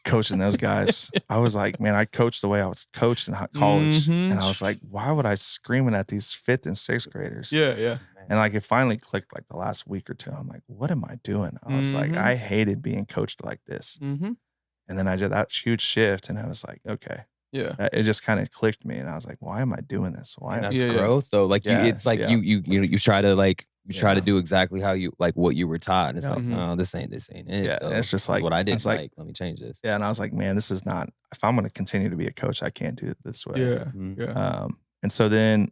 coaching those guys. I was like, man, I coached the way I was coached in college. And I was like, why would I screaming at these 5th and 6th graders? Yeah. And like, it finally clicked like the last week or two. I'm like, what am I doing? I was like, I hated being coached like this. And then I did that huge shift, and I was like, okay. Yeah. It just kind of clicked me, and I was like, why am I doing this? Why? That's growth though. Like it's like you try to like try to do exactly how you like what you were taught, and it's like, no, this ain't it. Yeah, though. it's just This is like what I didn't like, like. Let me change this. Yeah, and I was like, man, this is not. If I'm going to continue to be a coach, I can't do it this way. Yeah. And so then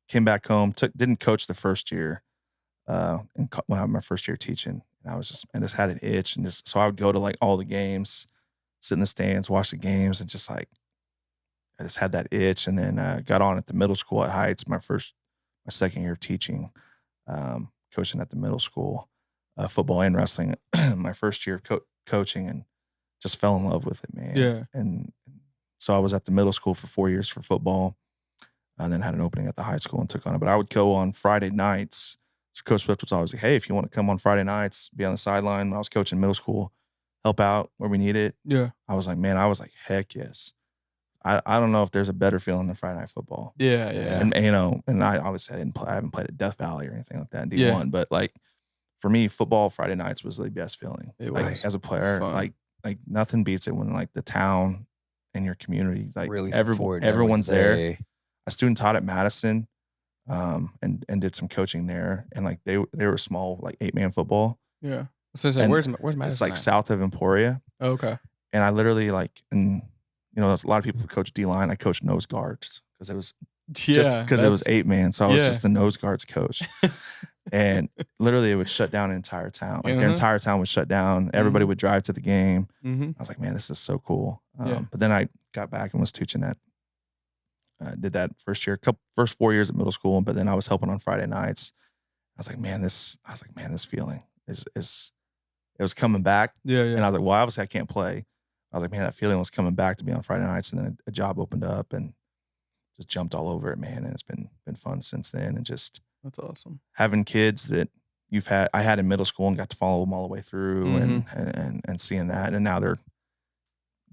came back home. Didn't coach the first year. When I had my first year teaching, and I just had an itch, and so I would go to like all the games, sit in the stands, watch the games, and just like I just had that itch. And then got on at the middle school at Heights, my 2nd year of teaching, coaching at the middle school, football and wrestling. My first year of coaching, and just fell in love with it, man. Yeah. And so I was at the middle school for 4 years for football, and then had an opening at the high school and took on it. But I would go on Friday nights. So Coach Swift was always like, "Hey, if you want to come on Friday nights, be on the sideline." When I was coaching middle school, help out where we need it. Yeah. I was like, heck yes. I don't know if there's a better feeling than Friday night football. Yeah. And you know, and I obviously I haven't played at Death Valley or anything like that in D1, but like for me, football Friday nights was the best feeling. It like was. as a player, like nothing beats it when like the town and your community, like really everyone's there. A student taught at Madison, and did some coaching there, and like they were small, like 8-man football. Yeah. So where's Madison? It's like at? south of Emporia. Oh, okay. And I literally like, and you know, there's a lot of people who coach D-line. I coached nose guards because it was because it was 8-man. So I was just the nose guards coach. And literally it would shut down an entire town. Like their entire town would shut down. Everybody would drive to the game. I was like, man, this is so cool. But then I got back and was teaching that. Did that first 4 years at middle school, but then I was helping on Friday nights. I was like, man, this feeling is it was coming back. Yeah. And I was like, well, obviously I can't play. I was like, man, that feeling was coming back to me on Friday nights, and then a job opened up, and just jumped all over it, man. And it's been fun since then. And just that's awesome. having kids that, I had in middle school and got to follow them all the way through and seeing that. And now they're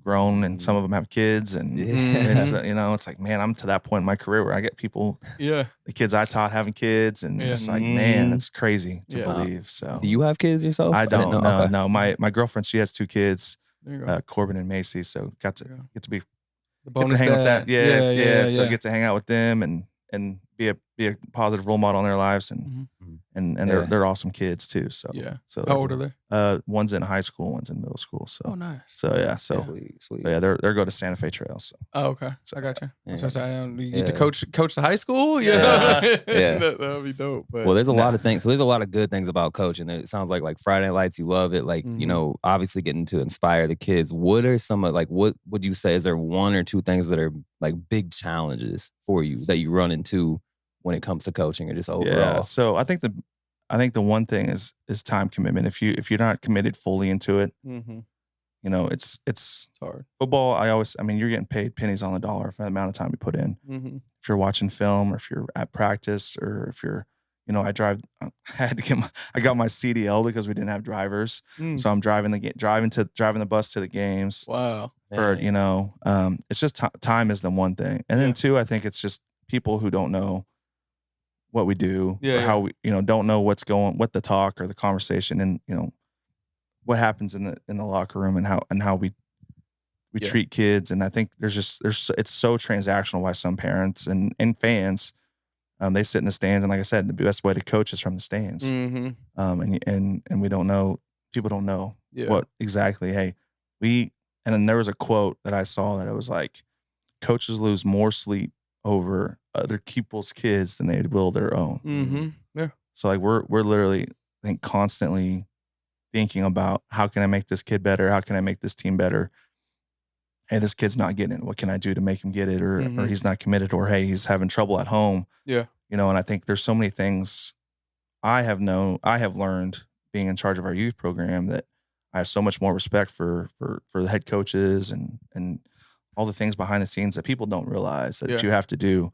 grown and some of them have kids and it's, it's like, man, I'm to that point in my career where I get people, the kids I taught having kids and it's like, man, it's crazy to believe. So do you have kids yourself? I don't know. Okay. No, my girlfriend, she has 2 kids, There you go. Corbin and Macy. So get to be, The get to hang with that. Yeah. So get to hang out with them and be a positive role model in their lives and they're awesome kids too. So so how old are they? One's in high school, one's in middle school. So nice. So Sweet. so yeah, they're going to Santa Fe Trail. So okay, I got you. Yeah. So you get to coach the high school. Yeah. that would be dope. But well, there's a lot of things. So there's a lot of good things about coaching. It sounds like Friday Night Lights, you love it. Like obviously getting to inspire the kids. What are some of what would you say? Is there 1 or 2 things that are like big challenges for you that you run into when it comes to coaching or just overall? Yeah. So I think the one thing is time commitment. If you're not committed fully into it, it's hard. Football. I mean, you're getting paid pennies on the dollar for the amount of time you put in. If you're watching film, or if you're at practice, or if you're, I got my CDL because we didn't have drivers, so I'm driving the bus to the games. Wow. For it's just time is the one thing, and then 2, I think it's just people who don't know what we do, or how we, don't know what the talk or the conversation, and what happens in the locker room, and how we treat kids. And I think it's so transactional by some parents and fans. They sit in the stands, and like I said, the best way to coach is from the stands. And we don't know, people don't know what exactly. And then there was a quote that I saw that it was like, coaches lose more sleep over other people's kids than they will their own. Yeah. So like we're literally, I think, constantly thinking about, how can I make this kid better? How can I make this team better? Hey, this kid's not getting it. What can I do to make him get it? Or he's not committed, or hey, he's having trouble at home. Yeah. And I think there's so many things I have learned being in charge of our youth program, that I have so much more respect for the head coaches and all the things behind the scenes that people don't realize that you have to do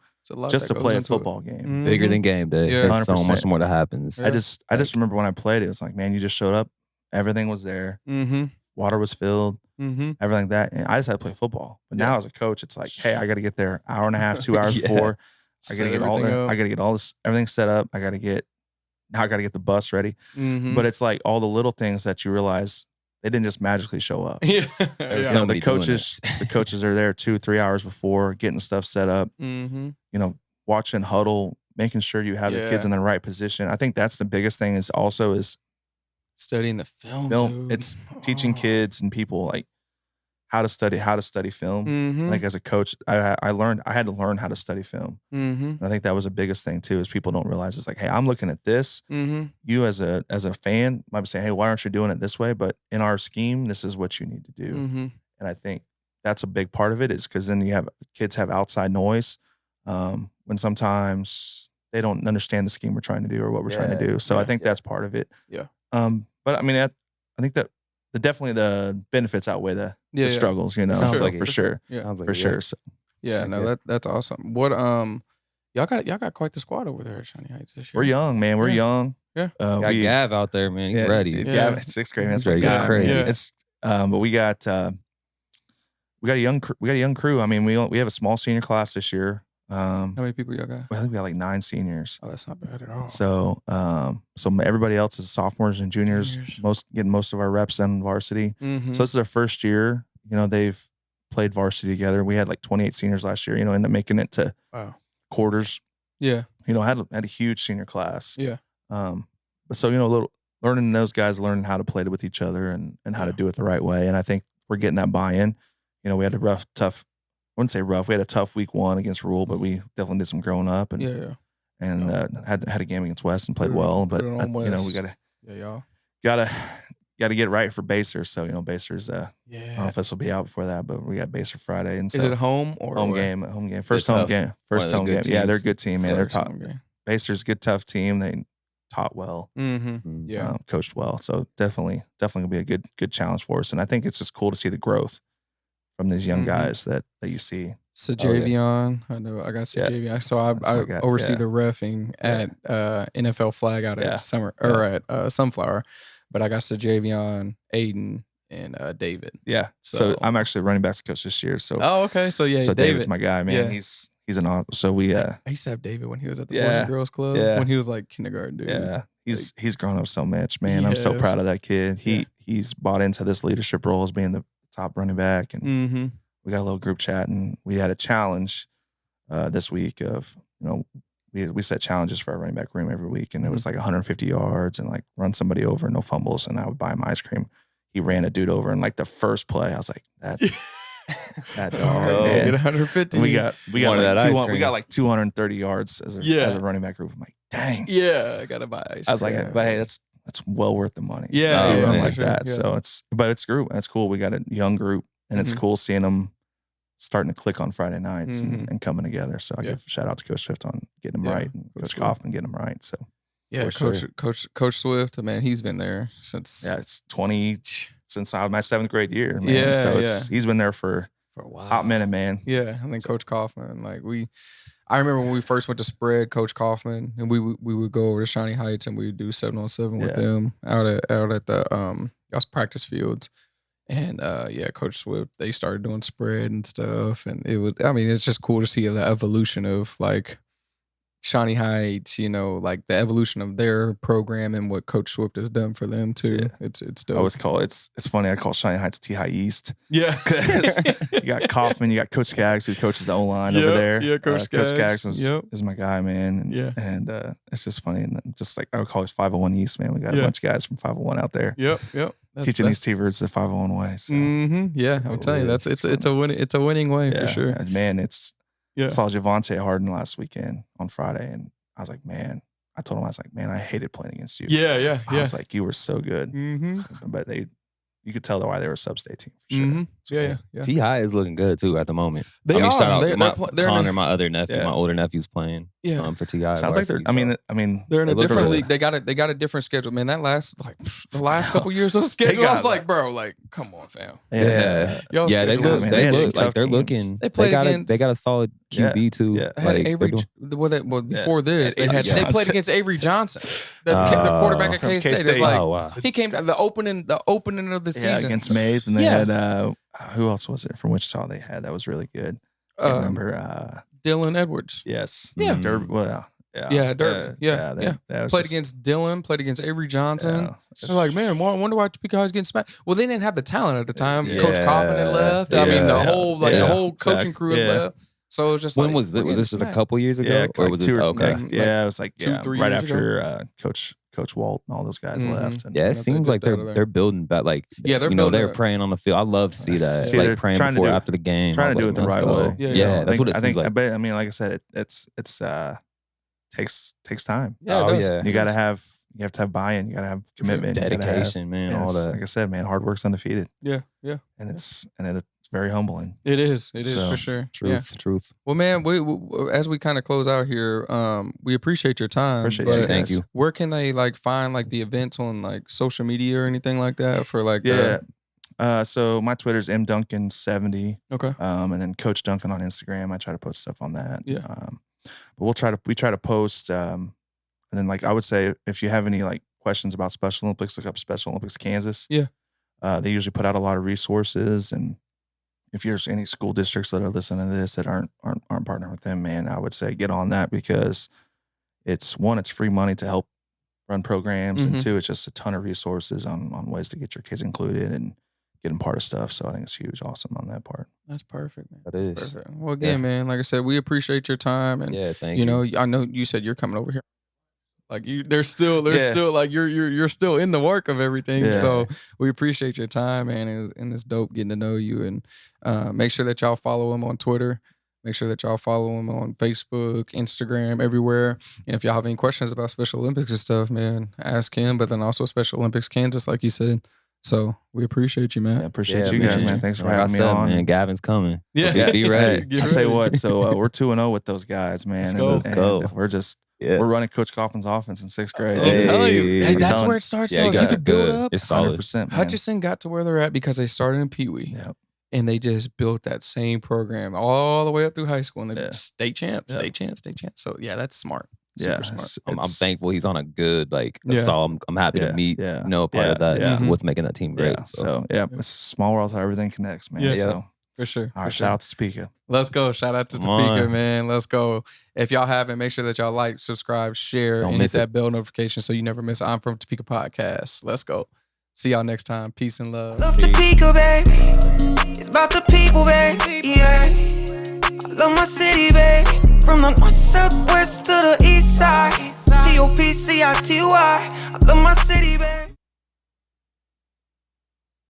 just to play a football game. Bigger than game day. Yeah. There's so 100%. much more that happens. I just remember when I played, it was like, man, you just showed up, everything was there, water was filled, everything like that, and I just had to play football. But now as a coach, it's like, hey, I got to get there hour and a half, 2 hours before. I got to get all this everything set up. I got to get the bus ready. But it's like all the little things that you realize, they didn't just magically show up. The coaches are there 2-3 hours before, getting stuff set up. Watching huddle, making sure you have the kids in the right position. I think that's the biggest thing. Is studying the film. Dude. It's teaching kids and people like how to study film. Like as a coach, I had to learn how to study film. And I think that was the biggest thing too, is people don't realize it's like, hey, I'm looking at this. You as a fan might be saying, hey, why aren't you doing it this way? But in our scheme, this is what you need to do. And I think that's a big part of it, is because then kids have outside noise when sometimes they don't understand the scheme we're trying to do or what we're trying to do. So I think that's part of it. Yeah. But I mean, I think that definitely the benefits outweigh the struggles, Sounds like for sure. Yeah. Sounds like For sure. So, that's awesome. What y'all got quite the squad over there at Shawnee Heights this year. we're young, man. We're young. Yeah. Got Gav out there, man. He's ready. Gav, 6th grade, man. That's ready to get crazy. Yeah. It's but we got a young crew. I mean, we have a small senior class this year. How many people y'all got? I think we got like 9 seniors. Oh, that's not bad at all. So everybody else is sophomores and juniors. Getting most of our reps in varsity. So this is their first year. They've played varsity together. We had like 28 seniors last year. Ended up making it to quarters. Yeah. Had a huge senior class. Yeah. But so learning those guys, learning how to play with each other and how to do it the right way. And I think we're getting that buy-in. We had a tough. I wouldn't say rough. We had a tough week 1 against Rule, but we definitely did some growing up and had a game against West and played well. But we gotta get right for Baser. So Baser's I don't know if this will be out before that, but we got Baser Friday. And so is it home or home game? First home game. Yeah, they're a good team, man. They're top. Baser's a good, tough team. They taught well, coached well. So definitely gonna be a good challenge for us. And I think it's just cool to see the growth from these young guys that you see. Sajavion. I know I got Sajavion. So I oversee the reffing at NFL Flag out at Summer or at Sunflower. But I got Sajavion, Aiden, and David. Yeah. So I'm actually running backs coach this year. So okay. So so David's my guy, man. He's an awesome. So we I used to have David when he was at the Boys and Girls Club. When he was like kindergarten, dude. Yeah. He's grown up so much, man. I'm so proud of that kid. He's bought into this leadership role as being the top running back, and we got a little group chat, and we had a challenge this week of we set challenges for our running back room every week, and it was like 150 yards and like run somebody over, no fumbles, and I would buy him ice cream. He ran a dude over, and like the first play, I was like, that dog, man. Get 150. We got like 230 yards as a running back group. I'm like, dang. Yeah, I gotta buy ice cream. I was like, but hey, that's well worth the money. Yeah, run like that. Yeah. So it's group. That's cool. We got a young group, and it's cool seeing them starting to click on Friday nights and coming together. So I give a shout out to Coach Swift on getting them right, and Coach Kaufman getting them right. So yeah, Coach Swift, man, he's been there since it's 20 since I was my 7th grade year, man. Yeah, so he's been there for a while. Hot minute, man. Yeah, and then Coach Kaufman, I remember when we first went to spread, Coach Kaufman, and we would go over to Shawnee Heights and we'd do 7-on-7 with them out at the practice fields. And Coach Swift, they started doing spread and stuff, and it's just cool to see the evolution of like Shawnee Heights, like the evolution of their program and what Coach Swift has done for them too. Yeah. It's dope. I always call it's funny. I call Shawnee Heights T-High East. Yeah, you got Kaufman, you got Coach Skaggs who coaches the O-line over there. Yeah, Coach Skaggs is my guy, man. And it's just funny, and just like I would call it 501 East, man. We got a bunch of guys from 501 out there. Yep. Teaching these T-Birds the 501 way. So. Yeah, I'm telling you, it's a winning way for sure. Man, I saw Javonte Harden last weekend on Friday, and I was like, man, I told him, I hated playing against you. Yeah. I was like, you were so good. But you could tell why they were a sub-state team for sure. Yeah. T-High is looking good too at the moment. They are. Shout out Connor, my other nephew, my older nephew's playing. For T-High. Sounds like they're. I mean, they're in a different league. They got a different schedule, man. That the last couple years of schedule, I was like, bro, like, come on, fam. Yeah, they look like they're looking. They got a solid QB too. They had Avery. Before this, they played against Avery Johnson, the quarterback at K-State. It's like he came to the opening of the season against Mays, and they had who else was it from Wichita? They had that was really good. I remember Dylan Edwards. Yes. Yeah. Durbin. Yeah. Played against Dylan, played against Avery Johnson. They're like, man, I wonder why Topeka High's getting smacked. Well, they didn't have the talent at the time. Coach Kaufman had left. I mean, the whole coaching crew had left. So it was just when was this just a couple years ago? Yeah, or was it okay? It was like 2-3 right after Coach Walt and all those guys left. And, it seems like they're building back. Like they're praying on the field. I love to see that. Like praying before after the game. Trying to do it the right way. Yeah, that's what it seems like. But I mean, like I said, it's takes time. Yeah, it does. You have to have buy-in. You gotta have commitment, dedication, man. All that. Like I said, man, hard work's undefeated. Yeah. And it's very humbling. It is for sure. Truth. Well, man, we as we kind of close out here, we appreciate your time. Appreciate you. Thank you. Where can they find the events on social media or anything like that for so my Twitter's mdunkin70. Okay. And then Coach Dunkin on Instagram. I try to post stuff on that. Yeah. But we try to post, and then I would say if you have any questions about Special Olympics, look up Special Olympics Kansas. Yeah. They usually put out a lot of resources, and if there's any school districts that are listening to this that aren't partnering with them, man, I would say get on that, because it's free money to help run programs, and two, it's just a ton of resources on ways to get your kids included and get them part of stuff. So I think it's huge, awesome on that part. That's perfect, man. That is. Perfect. Well, again, man, like I said, we appreciate your time, and thank you. I know you said you're coming over here. There's still you're still in the work of everything. So we appreciate your time, man, and it's dope getting to know you. And make sure that y'all follow him on Twitter. Make sure that y'all follow him on Facebook, Instagram, everywhere. And if y'all have any questions about Special Olympics and stuff, man, ask him. But then also Special Olympics Kansas, like you said. So we appreciate you, man. Yeah, appreciate you guys, man. Thanks for having me on. Man, Gavin's coming. Yeah, be ready. I'll tell you what. So we're 2-0 with those guys, man. Let's go. We're just. Yeah. We're running Coach Kaufman's offense in 6th grade. I'm telling you, that's where it starts. Yeah, so if you could build up, it's solid. 100%, Hutchinson got to where they're at because they started in Pee Wee. Yep. and they just built that same program all the way up through high school, and they state champs. So yeah, that's smart. Super smart. I'm thankful he's on a good Yeah. so I'm happy to meet part of that. What's making that team great. So it's a small world, how everything connects, man. Yeah. So For sure. all right, shout out to Topeka. Let's go. Shout out to Topeka, man. Let's go. If y'all haven't, make sure that y'all like, subscribe, share, and hit that bell notification so you never miss I'm From Topeka podcast. Let's go. See y'all next time. Peace and love. Love Topeka, baby. It's about the people, baby. Yeah. I love my city, baby. From the north, south, west to the east side. Topeka. I love my city, baby.